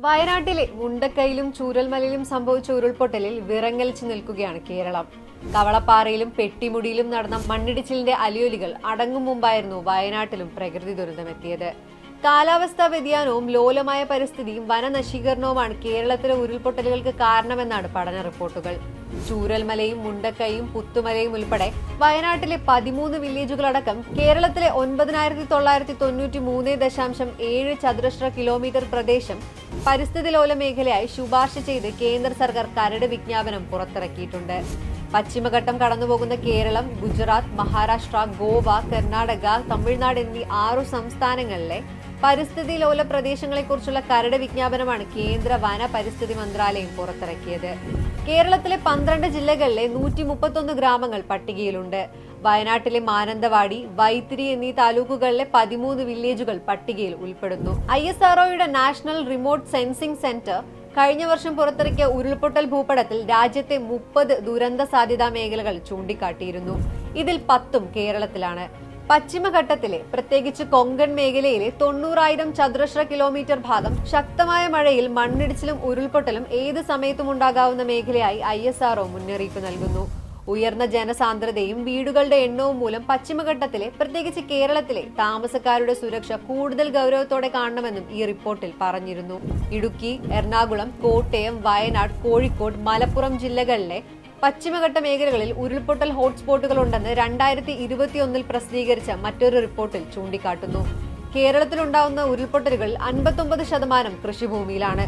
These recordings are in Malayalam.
വയനാട്ടിലെ മുണ്ടക്കയിലും ചൂരൽമലയിലും സംഭവിച്ച ഉരുൾപൊട്ടലിൽ വിറങ്ങലിച്ചു നിൽക്കുകയാണ് കേരളം. കവളപ്പാറയിലും പെട്ടിമുടിയിലും നടന്ന മണ്ണിടിച്ചിലിന്റെ അലിയൊലികൾ അടങ്ങും മുമ്പായിരുന്നു വയനാട്ടിലും പ്രകൃതി ദുരന്തമെത്തിയത്. കാലാവസ്ഥാ വ്യതിയാനവും ലോലമായ പരിസ്ഥിതിയും വനനശീകരണവുമാണ് കേരളത്തിലെ ഉരുൾപൊട്ടലുകൾക്ക് കാരണമെന്നാണ് പഠന റിപ്പോർട്ടുകൾ. ചൂരൽമലയും മുണ്ടക്കയും പുത്തുമലയും ഉൾപ്പെടെ വയനാട്ടിലെ 13 വില്ലേജുകളടക്കം കേരളത്തിലെ 9993.7 ചതുരശ്ര കിലോമീറ്റർ പ്രദേശം പരിസ്ഥിതി ലോല മേഖലയായി ശുപാർശ ചെയ്ത് കേന്ദ്ര സർക്കാർ കരട് വിജ്ഞാപനം പുറത്തിറക്കിയിട്ടുണ്ട്. പശ്ചിമഘട്ടം കടന്നുപോകുന്ന കേരളം, ഗുജറാത്ത്, മഹാരാഷ്ട്ര, ഗോവ, കർണാടക, തമിഴ്നാട് എന്നീ 6 സംസ്ഥാനങ്ങളിലെ പരിസ്ഥിതി ലോല പ്രദേശങ്ങളെക്കുറിച്ചുള്ള കരട് വിജ്ഞാപനമാണ് കേന്ദ്ര വന പരിസ്ഥിതി മന്ത്രാലയം പുറത്തിറക്കിയത്. കേരളത്തിലെ 12 ജില്ലകളിലെ 131 ഗ്രാമങ്ങൾ പട്ടികയിലുണ്ട്. വയനാട്ടിലെ മാനന്തവാടി, വൈത്തിരി എന്നീ താലൂക്കുകളിലെ 13 വില്ലേജുകൾ പട്ടികയിൽ ഉൾപ്പെടുന്നു. ISROയുടെ നാഷണൽ റിമോട്ട് സെൻസിംഗ് സെന്റർ കഴിഞ്ഞ വർഷം പുറത്തിറക്കിയ ഉരുൾപൊട്ടൽ ഭൂപടത്തിൽ രാജ്യത്തെ 30 ദുരന്ത സാധ്യതാ മേഖലകൾ ചൂണ്ടിക്കാട്ടിയിരുന്നു. ഇതിൽ 10ഉം കേരളത്തിലാണ്. പശ്ചിമഘട്ടത്തിലെ പ്രത്യേകിച്ച് കൊങ്കൺ മേഖലയിലെ 90,000 ചതുരശ്ര കിലോമീറ്റർ ഭാഗം ശക്തമായ മഴയിൽ മണ്ണിടിച്ചിലും ഉരുൾപൊട്ടലും ഏത് സമയത്തും ഉണ്ടാകാവുന്ന മേഖലയായി ISRO മുന്നറിയിപ്പ് നൽകുന്നു. ഉയർന്ന ജനസാന്ദ്രതയും വീടുകളുടെ എണ്ണവും മൂലം പശ്ചിമഘട്ടത്തിലെ പ്രത്യേകിച്ച് കേരളത്തിലെ താമസക്കാരുടെ സുരക്ഷ കൂടുതൽ ഗൗരവത്തോടെ കാണണമെന്നും ഈ റിപ്പോർട്ടിൽ പറഞ്ഞിരുന്നു. ഇടുക്കി, എറണാകുളം, കോട്ടയം, വയനാട്, കോഴിക്കോട്, മലപ്പുറം ജില്ലകളിലെ പശ്ചിമഘട്ട മേഖലകളിൽ ഉരുൾപൊട്ടൽ ഹോട്ട്സ്പോട്ടുകൾ ഉണ്ടെന്ന് 2021 പ്രസിദ്ധീകരിച്ച മറ്റൊരു റിപ്പോർട്ടിൽ ചൂണ്ടിക്കാട്ടുന്നു. കേരളത്തിലുണ്ടാവുന്ന ഉരുൾപൊട്ടലുകളിൽ 59% കൃഷിഭൂമിയിലാണ്.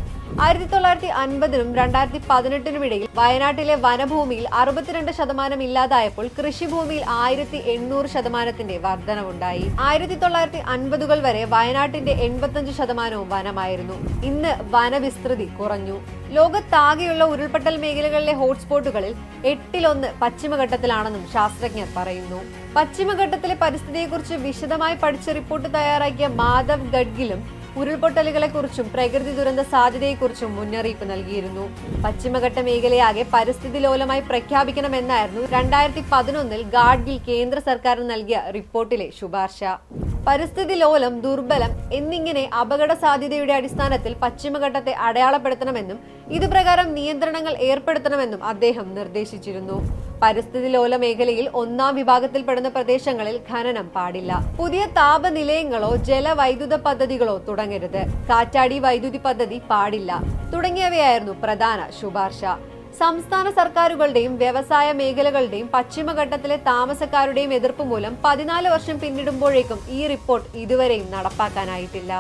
1950നും 2018നും ഇടയിൽ വയനാട്ടിലെ വനഭൂമിയിൽ 62% ഇല്ലാതായപ്പോൾ കൃഷിഭൂമിയിൽ 1800% വർധനവുണ്ടായി. 1950കൾ വരെ വയനാട്ടിന്റെ 85% വനമായിരുന്നു. ഇന്ന് വനവിസ്തൃതി കുറഞ്ഞു. ലോകത്താകെയുള്ള ഉരുൾപൊട്ടൽ മേഖലകളിലെ ഹോട്ട്സ്പോട്ടുകളിൽ 8-1 പശ്ചിമഘട്ടത്തിലാണെന്നും ശാസ്ത്രജ്ഞർ പറയുന്നു. പശ്ചിമഘട്ടത്തിലെ പരിസ്ഥിതിയെക്കുറിച്ച് വിശദമായി പഠിച്ച റിപ്പോർട്ട് തയ്യാറാക്കിയ മാധവ് ഗഡ്ഗിലും ഉരുൾപൊട്ടലുകളെക്കുറിച്ചും പ്രകൃതി ദുരന്ത സാധ്യതയെക്കുറിച്ചും മുന്നറിയിപ്പ് നൽകിയിരുന്നു. പശ്ചിമഘട്ട മേഖലയാകെ പരിസ്ഥിതി ലോലമായി പ്രഖ്യാപിക്കണമെന്നായിരുന്നു 2011 ഗാഡ്ഗിൽ കേന്ദ്ര സർക്കാരിന് നൽകിയ റിപ്പോർട്ടിലെ ശുപാർശ. പരിസ്ഥിതി ലോലം, ദുർബലം എന്നിങ്ങനെ അപകട സാധ്യതയുടെ അടിസ്ഥാനത്തിൽ പശ്ചിമഘട്ടത്തെ അടയാളപ്പെടുത്തണമെന്നും ഇതുപ്രകാരം നിയന്ത്രണങ്ങൾ ഏർപ്പെടുത്തണമെന്നും അദ്ദേഹം നിർദ്ദേശിച്ചിരുന്നു. പരിസ്ഥിതി ലോല മേഖലയിൽ 1-ാം വിഭാഗത്തിൽപ്പെടുന്ന പ്രദേശങ്ങളിൽ ഖനനം പാടില്ല. പുതിയ താപനിലയങ്ങളോ ജലവൈദ്യുത പദ്ധതികളോ തുടങ്ങരുത്. കാറ്റാടി വൈദ്യുതി പദ്ധതി പാടില്ല തുടങ്ങിയവയായിരുന്നു പ്രധാന ശുപാർശ. സംസ്ഥാന സർക്കാരുകളുടെയും വ്യവസായ മേഖലകളുടെയും പശ്ചിമഘട്ടത്തിലെ താമസക്കാരുടെയും എതിർപ്പ് മൂലം 14 വർഷം പിന്നിടുമ്പോഴേക്കും ഈ റിപ്പോർട്ട് ഇതുവരെയും നടപ്പാക്കാനായിട്ടില്ല.